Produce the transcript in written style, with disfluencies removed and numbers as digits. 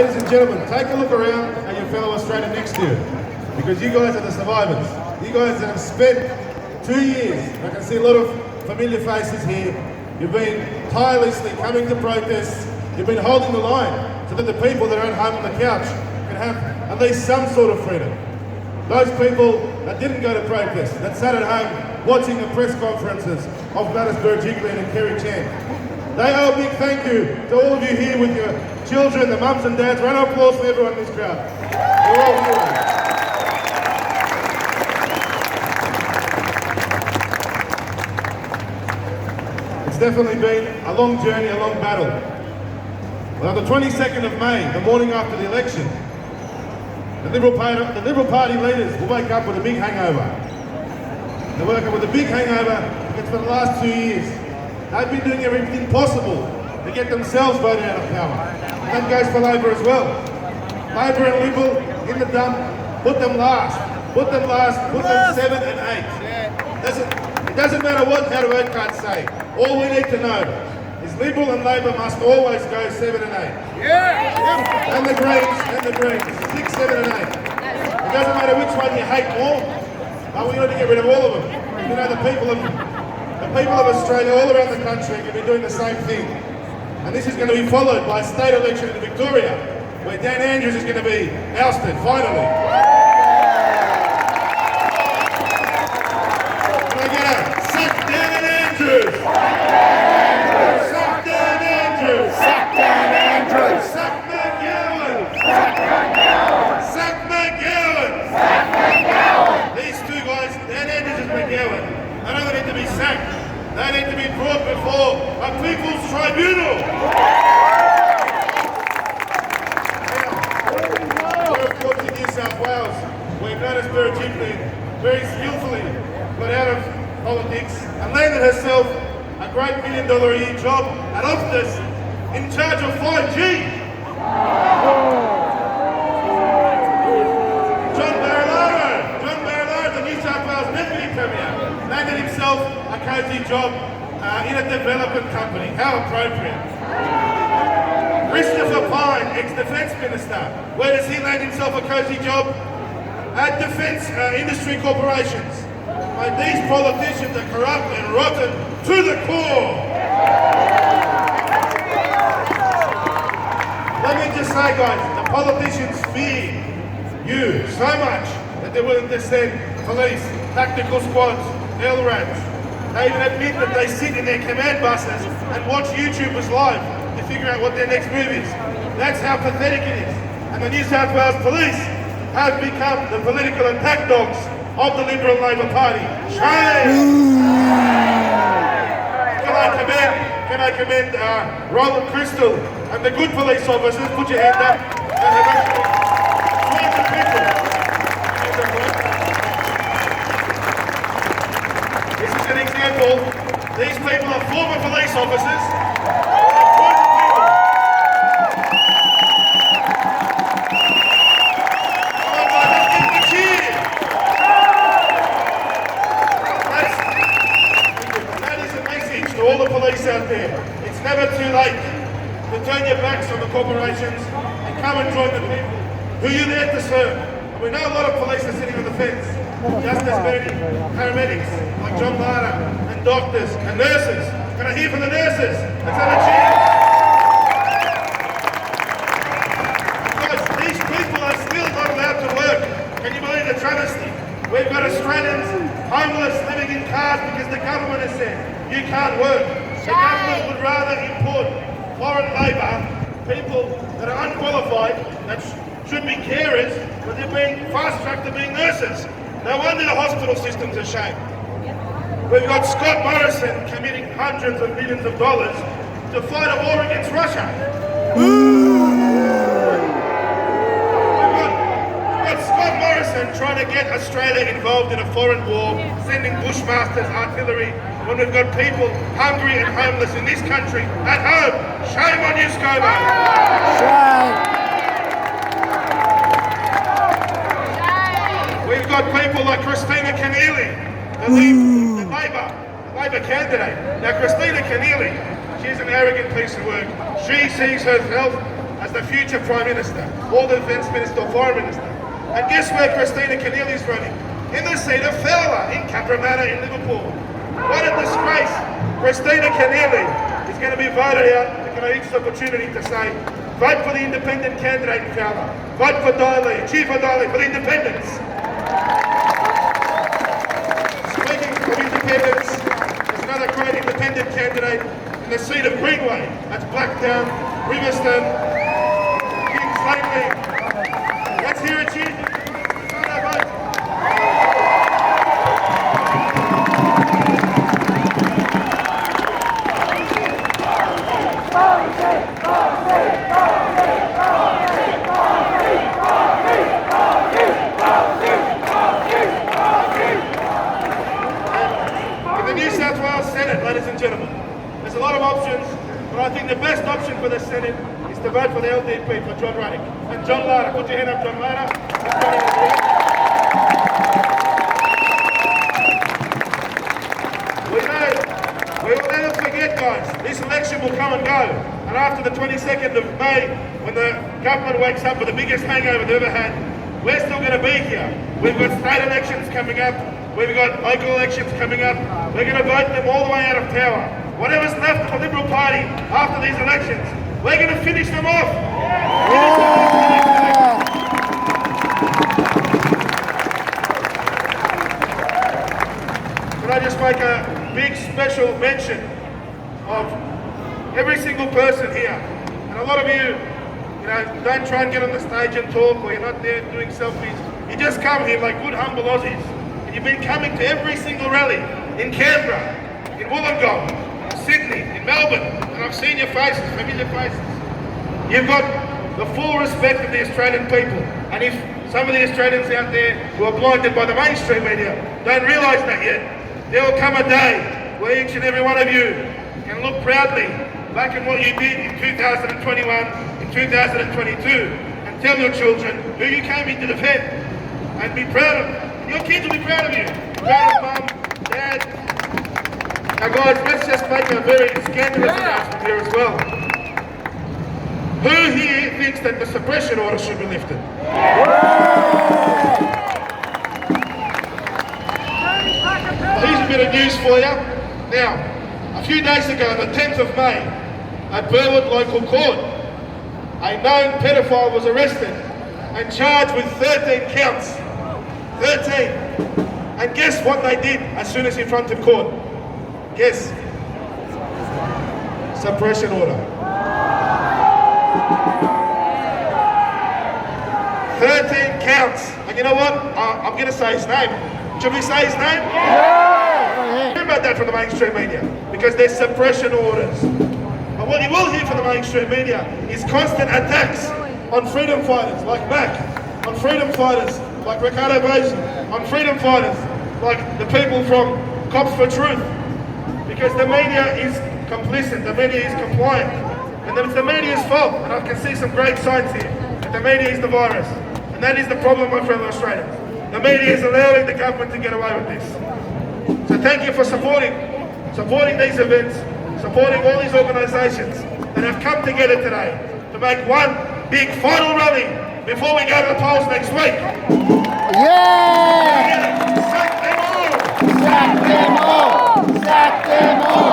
Ladies and gentlemen, take a look around at your fellow Australian next to you, because you guys are the survivors. You guys have spent 2 years. I can see a lot of familiar faces here. You've been tirelessly coming to protests. You've been holding the line so that the people that are at home on the couch can have at least some sort of freedom. Those people that didn't go to protest, that sat at home watching the press conferences of Gladys Berejiklian and Kerry Chan, they owe a big thank you to all of you here with your children, the mums and dads. Round of applause for everyone in this crowd. You're all here. It's definitely been a long journey, a long battle. Well, on the 22nd of May, the morning after the election, the Liberal Party leaders will wake up with a big hangover. They wake up with a big hangover because for the last 2 years, they've been doing everything possible to get themselves voted out of power. And that goes for Labor as well. Labor and Liberal in the dump, put them last, put them 7 and 8. It doesn't matter what our vote cards say. All we need to know is Liberal and Labor must always go 7 and 8. Yeah. And the Greens, 6, 7 and 8. It doesn't matter which one you hate more, but we need to get rid of all of them. You know, the people of Australia all around the country are going to be doing the same thing. And this is going to be followed by a state election in Victoria, where Dan Andrews is going to be ousted, finally. Can I get a sack Dan Andrews? Sack Dan Andrews! Sack Dan Andrews! Sack McGowan! Sack McGowan! Sack McGowan! Sack McGowan! These two guys, Dan Andrews and McGowan, they don't need to be sacked. They need to be brought before a people's tribunal. We're of course in New South Wales, where Gladys Berejiklian very skillfully got out of politics and landed herself a great $1 million a year job at Optus in charge of 5G. John Barilaro, the New South Wales Deputy Premier, landed himself a cosy job in a development company. How appropriate. Christopher Pyne, ex-Defence Minister, where does he land himself a cosy job? At Defence Industry Corporations. Mate, these politicians are corrupt and rotten to the core. Let me just say, guys, the politicians fear you so much that they're willing to send police, tactical squads, LRADs. They even admit that they sit in their command buses and watch YouTubers live to figure out what their next move is. That's how pathetic it is. And the New South Wales Police have become the political attack dogs of the Liberal and Labor Party. Shame! Can I commend Roland Crystal and the good police officers, put your hand up, that have actually joined the people. This is an example. These people are former police officers. All the police out there, it's never too late to turn your backs on the corporations and come and join the people who you're there to serve. And we know a lot of police are sitting on the fence, just as many paramedics like John Lara and doctors and nurses. Can I hear from the nurses? Let's have a cheer. Because these people are still not allowed to work. Can you believe the travesty? We've got Australians homeless living in cars because the government has said you can't work. The government would rather import foreign labour, people that are unqualified, that should be carers, but they're being fast-tracked to being nurses. No wonder the hospital system's a shame. We've got Scott Morrison committing hundreds of millions of dollars to fight a war against Russia. Scott Morrison trying to get Australia involved in a foreign war, sending Bushmasters artillery when we've got people hungry and homeless in this country at home. Shame on you, ScoMo. Shame. We've got people like Christina Keneally, the Labor candidate. Now, Christina Keneally, she's an arrogant piece of work. She sees herself as as the future Prime Minister, or the Defence Minister or Foreign Minister. And guess where Christina Keneally's running? In the seat of Fowler in Cabramatta in Liverpool. What a disgrace. Christina Keneally is going to be voted out. We're going to use this opportunity to say, vote for the independent candidate in Fowler. Vote for Daly, Chief Daly, for the independents. Speaking of independents, there's another great independent candidate in the seat of Greenway. That's Blacktown, Riverston, Kings Langley. Let's hear it, Chief. Ladies and gentlemen, there's a lot of options, but I think the best option for the Senate is to vote for the LDP for John Ruddick. And John Lara, put your hand up, John Lara. We will never forget, guys, this election will come and go. And after the 22nd of May, when the government wakes up with the biggest hangover they've ever had, we're still going to be here. We've got state elections coming up. We've got local elections coming up. We're going to vote them all the way out of power. Whatever's left of the Liberal Party after these elections, we're going to finish them off. Can I just make a big special mention of every single person here? And a lot of you, don't try and get on the stage and talk, or you're not there doing selfies. You just come here like good, humble Aussies. And you've been coming to every single rally in Canberra, in Wollongong, in Sydney, in Melbourne, and I've seen your faces, familiar faces. You've got the full respect of the Australian people. And if some of the Australians out there who are blinded by the mainstream media don't realise that yet, there will come a day where each and every one of you can look proudly back at what you did in 2021, in 2022, and tell your children who you came in to defend, and be proud of them. Your kids will be proud of you. Proud of Mum, Dad. Now guys, let's just make a very scandalous announcement here as well. Who here thinks that the suppression order should be lifted? Here's a bit of news for you. Now, a few days ago, the 10th of May, at Burwood Local Court, a known pedophile was arrested and charged with 13 counts. 13. And guess what they did as soon as he fronted court? Guess. Suppression order. 13 counts. And you know what? I'm going to say his name. Should we say his name? Yeah. Hear about that from the mainstream media, because there's suppression orders. But what you will hear from the mainstream media is constant attacks on freedom fighters like Mac, on freedom fighters like Ricardo Bosi, on freedom fighters like the people from Cops for Truth. Because the media is complicit, the media is compliant. And it's the media's fault, and I can see some great signs here, that the media is the virus. And that is the problem, my fellow Australians. The media is allowing the government to get away with this. So thank you for supporting these events, supporting all these organisations that have come together today to make one big final rally before we go to the polls next week. Yeah! Sack them all! Sack them all! Sack them all!